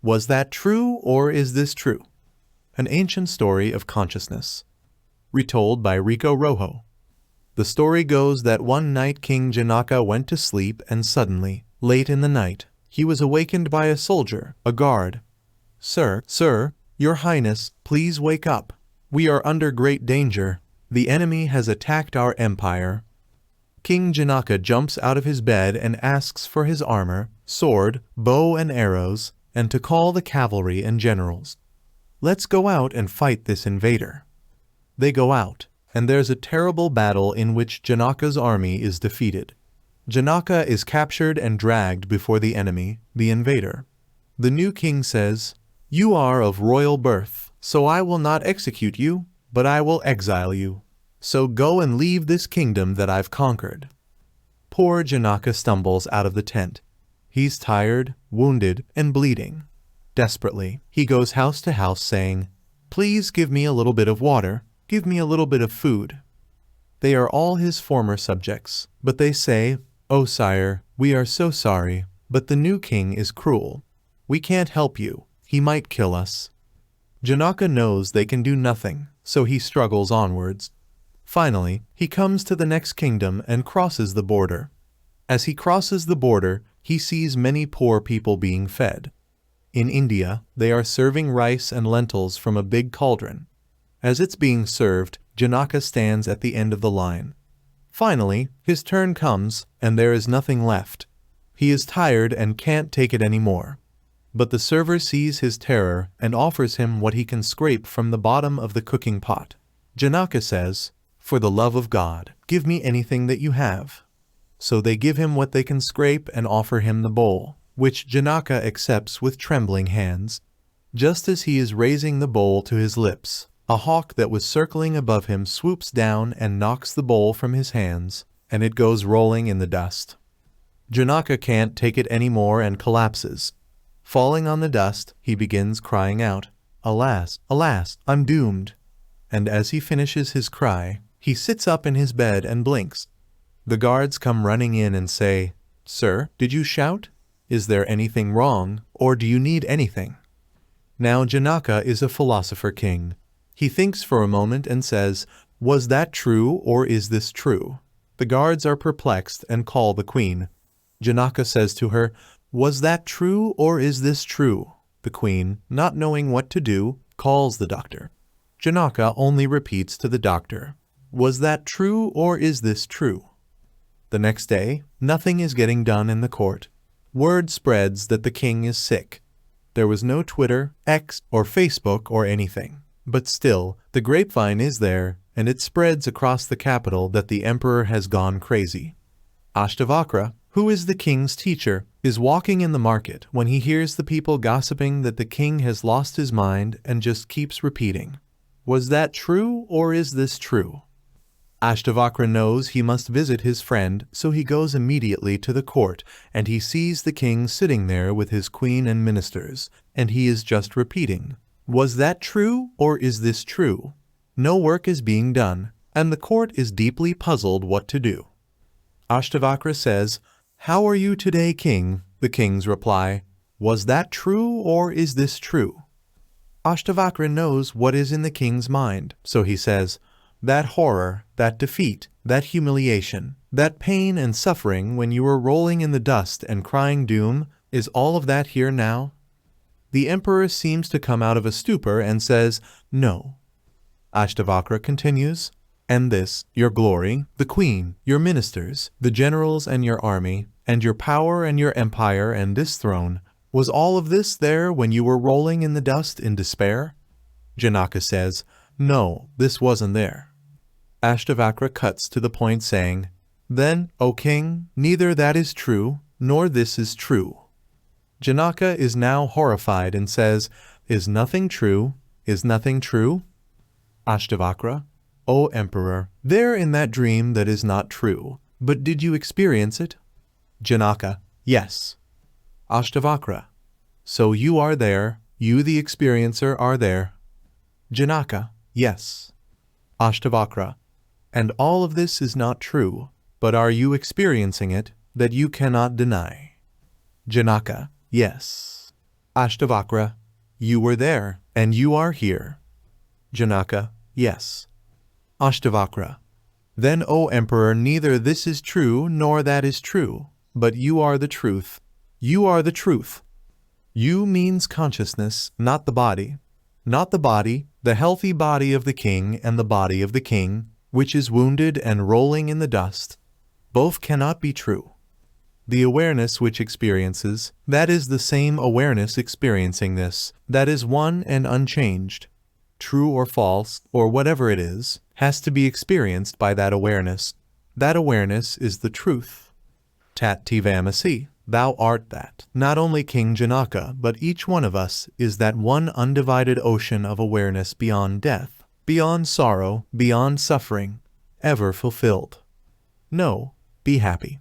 Was that true, or is this true? An ancient story of consciousness. Retold by Rico Rojo. The story goes that one night King Janaka went to sleep, and suddenly, late in the night, he was awakened by a soldier, a guard. Sir, your highness, please wake up. We are under great danger. The enemy has attacked our empire. King Janaka jumps out of his bed and asks for his armor, sword, bow and arrows, and to call the cavalry and generals. Let's go out and fight this invader. They go out, and there's a terrible battle in which Janaka's army is defeated. Janaka is captured and dragged before the enemy, the invader. The new king says, "You are of royal birth, so I will not execute you, but I will exile you. So go and leave this kingdom that I've conquered." Poor Janaka stumbles out of the tent. He's tired, wounded, and bleeding. Desperately, he goes house to house saying, "Please give me a little bit of water, give me a little bit of food." They are all his former subjects, but they say, "Oh sire, we are so sorry, but the new king is cruel. We can't help you, he might kill us." Janaka knows they can do nothing, so he struggles onwards. Finally, he comes to the next kingdom and crosses the border. As he crosses the border, he sees many poor people being fed. In India, they are serving rice and lentils from a big cauldron. As it's being served, Janaka stands at the end of the line. Finally, his turn comes, and there is nothing left. He is tired and can't take it anymore. But the server sees his terror and offers him what he can scrape from the bottom of the cooking pot. Janaka says, "For the love of God, give me anything that you have." So they give him what they can scrape and offer him the bowl, which Janaka accepts with trembling hands. Just as he is raising the bowl to his lips, a hawk that was circling above him swoops down and knocks the bowl from his hands, and it goes rolling in the dust. Janaka can't take it anymore and collapses. Falling on the dust, he begins crying out, "Alas, alas, I'm doomed." And as he finishes his cry, he sits up in his bed and blinks. The guards come running in and say, "Sir, did you shout? Is there anything wrong, or do you need anything?" Now Janaka is a philosopher king. He thinks for a moment and says, "Was that true, or is this true?" The guards are perplexed and call the queen. Janaka says to her, "Was that true, or is this true?" The queen, not knowing what to do, calls the doctor. Janaka only repeats to the doctor, "Was that true, or is this true?" The next day, nothing is getting done in the court. Word spreads that the king is sick. There was no Twitter, X, or Facebook or anything. But still, the grapevine is there, and it spreads across the capital that the emperor has gone crazy. Ashtavakra, who is the king's teacher, is walking in the market when he hears the people gossiping that the king has lost his mind and just keeps repeating, "Was that true, or is this true?" Ashtavakra knows he must visit his friend, so he goes immediately to the court, and he sees the king sitting there with his queen and ministers, and he is just repeating, "Was that true, or is this true?" No work is being done, and the court is deeply puzzled what to do. Ashtavakra says, "How are you today, king?" The kings reply, "Was that true, or is this true?" Ashtavakra knows what is in the king's mind, so he says, "That horror, that defeat, that humiliation, that pain and suffering when you were rolling in the dust and crying doom, is all of that here now?" The emperor seems to come out of a stupor and says, "No." Ashtavakra continues, "And this, your glory, the queen, your ministers, the generals and your army, and your power and your empire and this throne, was all of this there when you were rolling in the dust in despair?" Janaka says, "No, this wasn't there." Ashtavakra cuts to the point saying, "Then, O king, neither that is true, nor this is true." Janaka is now horrified and says, "Is nothing true? Is nothing true?" Ashtavakra, "O emperor, there in that dream that is not true, but did you experience it?" Janaka, "Yes." Ashtavakra, "So you are there, you the experiencer are there?" Janaka, "Yes." Ashtavakra, "And all of this is not true, but are you experiencing it, that you cannot deny?" Janaka, "Yes." Ashtavakra, you were there, and you are here. Janaka, yes. Ashtavakra, then, O Emperor, neither this is true nor that is true, but you are the truth. You are the truth. You means consciousness, not the body. Not the body, the healthy body of the king and the body of the king, which is wounded and rolling in the dust. Both cannot be true. The awareness which experiences, that is the same awareness experiencing this, that is one and unchanged. True or false, or whatever it is, has to be experienced by that awareness. That awareness is the truth. Tat tivamasi, thou art that. Not only King Janaka, but each one of us is that one undivided ocean of awareness beyond death, beyond sorrow, beyond suffering, ever fulfilled. Know, be happy.